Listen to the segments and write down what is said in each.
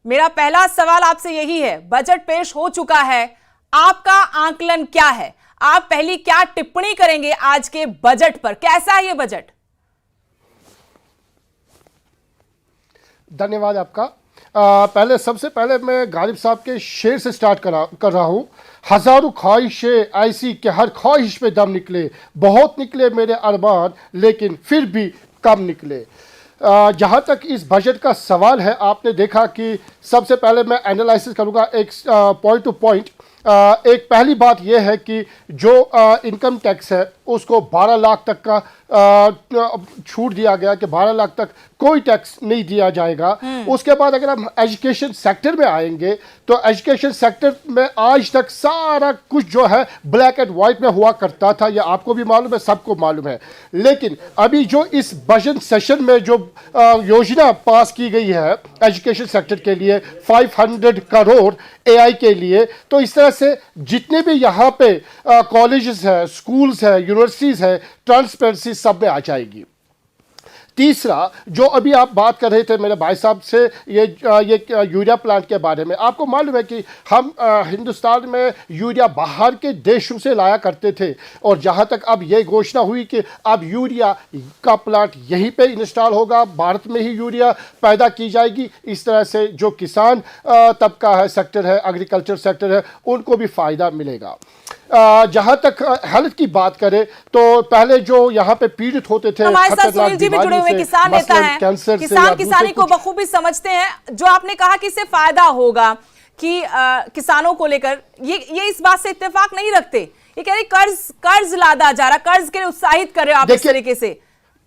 मेरा पहला सवाल आपसे यही है, बजट पेश हो चुका है, आपका आंकलन क्या है? आप पहली क्या टिप्पणी करेंगे आज के बजट पर? कैसा है ये बजट? धन्यवाद आपका। पहले सबसे पहले मैं गालिब साहब के शेर से स्टार्ट कर रहा हूँ। हजारों ख्वाहिशें ऐसी कि हर ख्वाहिश पे दम निकले, बहुत निकले मेरे अरमान लेकिन फिर भी कम निकले। जहाँ तक इस बजट का सवाल है, आपने देखा कि सबसे पहले मैं एनालिसिस करूँगा एक पॉइंट टू पॉइंट। एक पहली बात यह है कि जो इनकम टैक्स है उसको 12 लाख तक का छूट दिया गया कि 12 लाख तक कोई टैक्स नहीं दिया जाएगा। उसके बाद अगर हम एजुकेशन सेक्टर में आएंगे तो एजुकेशन सेक्टर में आज तक सारा कुछ जो है ब्लैक एंड वाइट में हुआ करता था, यह आपको भी मालूम है, सबको मालूम है। लेकिन अभी जो इस बजट सेशन में जो योजना पास की गई है एजुकेशन सेक्टर के लिए 500 करोड़ एआई के लिए, तो इस तरह से जितने भी यहाँ पे कॉलेजेस है, स्कूल्स है, यूनिवर्सिटीज़ है, ट्रांसपेरेंसी सब में आ जाएगी। तीसरा, जो अभी आप बात कर रहे थे मेरे भाई साहब से ये यूरिया प्लांट के बारे में, आपको मालूम है कि हम हिंदुस्तान में यूरिया बाहर के देशों से लाया करते थे, और जहाँ तक अब ये घोषणा हुई कि अब यूरिया का प्लांट यहीं पे इंस्टॉल होगा, भारत में ही यूरिया पैदा की जाएगी। इस तरह से जो किसान तबका है, सेक्टर है, एग्रीकल्चर सेक्टर है, उनको भी फ़ायदा मिलेगा। जहाँ तक हेल्थ की बात करें तो पहले जो यहाँ पे पीड़ित होते थे, हमारे साथ सुनील जी भी जुड़े हुए किसान नेता हैं, किसान किसानी को बखूबी समझते हैं। जो आपने कहा कि इससे फायदा होगा कि किसानों को लेकर ये इस बात से इत्तेफाक नहीं रखते। ये कह रहे कर्ज लादा जा रहा, कर्ज के लिए उत्साहित कर रहे हो आप इस तरीके से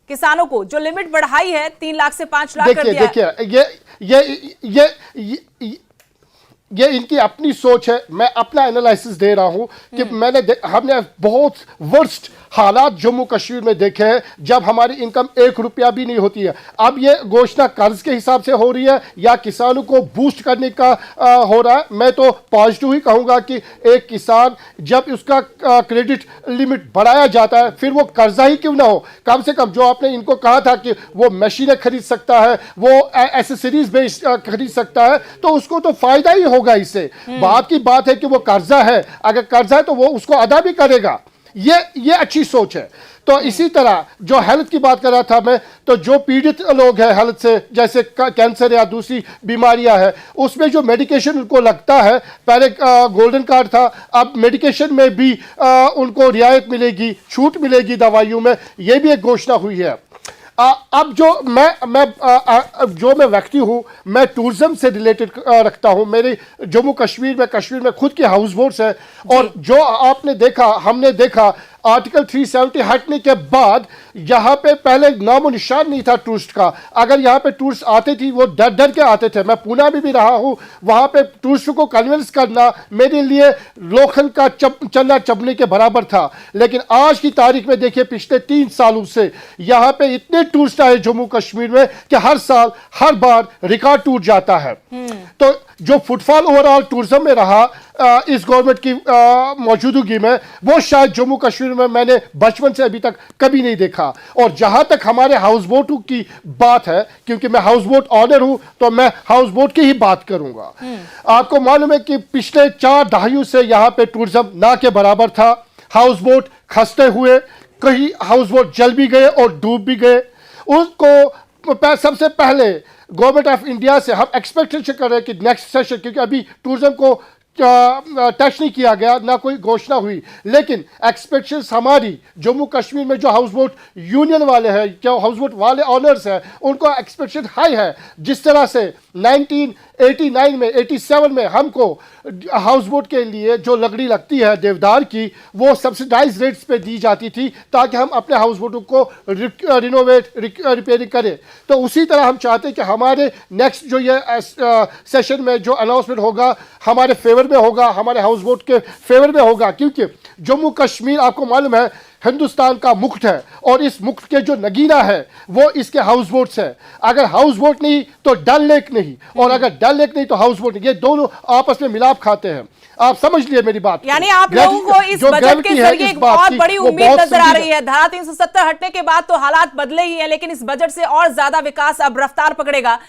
किसानों को। जो लिमिट बढ़ाई है 3 लाख से 5 लाख कर दिया। देखिए ये इनकी अपनी सोच है, मैं अपना एनालिसिस दे रहा हूं कि हमने बहुत वर्स्ट हालात जम्मू कश्मीर में देखे हैं जब हमारी इनकम 1 रुपया भी नहीं होती है। अब ये घोषणा कर्ज के हिसाब से हो रही है या किसानों को बूस्ट करने का हो रहा है। मैं तो पॉजिटिव ही कहूँगा कि एक किसान जब उसका क्रेडिट लिमिट बढ़ाया जाता है, फिर वो कर्जा ही क्यों ना हो, कम से कम जो आपने इनको कहा था कि वो मशीनें खरीद सकता है, वो एसेसरीज बेच खरीद सकता है, तो उसको तो फायदा ही होगा इससे। बात की बात है कि वो कर्जा है, अगर कर्जा है तो वो उसको अदा भी करेगा। ये अच्छी सोच है। तो इसी तरह जो हेल्थ की बात कर रहा था मैं, तो जो पीड़ित लोग हैं हेल्थ से, जैसे कैंसर या दूसरी बीमारियां हैं, उसमें जो मेडिकेशन उनको लगता है, पहले गोल्डन कार्ड था, अब मेडिकेशन में भी उनको रियायत मिलेगी, छूट मिलेगी दवाइयों में। ये भी एक घोषणा हुई है। अब जो मैं व्यक्ति हूँ, मैं टूरिज्म से रिलेटेड रखता हूँ। मेरे जम्मू कश्मीर में खुद के हाउस बोट्स हैं, और जो आपने देखा, हमने देखा आर्टिकल 370 हटने के बाद यहाँ पे पहले नामो निशान नहीं था टूरिस्ट का। अगर यहाँ पे टूरिस्ट आते थे वो डर डर के आते थे। मैं पूना में भी रहा हूँ, वहाँ पे टूरिस्टों को कन्विंस करना मेरे लिए लोखंड का चन्ना चबने के बराबर था। लेकिन आज की तारीख में देखिए, पिछले 3 सालों से यहाँ पे इतने टूरिस्ट आए जम्मू कश्मीर में कि हर साल हर बार रिकॉर्ड टूट जाता है। तो जो फुटफॉल ओवरऑल टूरिज्म में रहा इस गवर्नमेंट की मौजूदगी में, वो शायद जम्मू कश्मीर में मैंने बचपन से अभी तक कभी नहीं देखा। और जहां तक हमारे हाउस बोटों की बात है, क्योंकि मैं हाउस बोट ऑनर हूं, तो मैं हाउस बोट की ही बात करूंगा। आपको मालूम है कि पिछले 4 दहाइयों से यहां पे टूरिज्म ना के बराबर था। हाउस बोट खस्ते हुए, कहीं हाउस बोट जल भी गए और डूब भी गए। उनको सबसे पहले गवर्नमेंट ऑफ इंडिया से हम एक्सपेक्टेशन कर रहे हैं कि नेक्स्ट सेशन, क्योंकि अभी टूरिज्म को टच नहीं किया गया, ना कोई घोषणा हुई, लेकिन एक्सपेक्टेशंस हमारी जम्मू कश्मीर में जो हाउस बोट यूनियन वाले हैं, जो हाउस बोट वाले ऑनर्स हैं, उनको एक्सपेक्टेशन हाई है। जिस तरह से 1989 में 87 में हमको हाउस बोट के लिए जो लकड़ी लगती है देवदार की, वो सब्सिडाइज रेट्स पे दी जाती थी ताकि हम अपने हाउस बोटों को रिनोवेट रिपेयरिंग करें। तो उसी तरह हम चाहते हैं कि हमारे नेक्स्ट जो ये सेशन में जो अनाउंसमेंट होगा हमारे फेवर में होगा, हमारे हाउस बोट के फेवर में होगा, क्योंकि जम्मू कश्मीर आपको मालूम है हिंदुस्तान का मुकुट है, और इस मुकुट के जो नगीना है वो इसके हाउस बोट्स है। अगर हाउस बोट नहीं तो डल लेक नहीं, और अगर डल लेक नहीं तो हाउस बोट नहीं, ये दोनों आपस में मिलाप खाते हैं। आप समझ लिए मेरी बात। यानी आप लोगों को इस बजट के जरिए एक बहुत बड़ी उम्मीद नजर आ रही है। धारा 370 हटने के बाद तो हालात बदले ही हैं, लेकिन इस बजट से और ज्यादा विकास अब रफ्तार पकड़ेगा।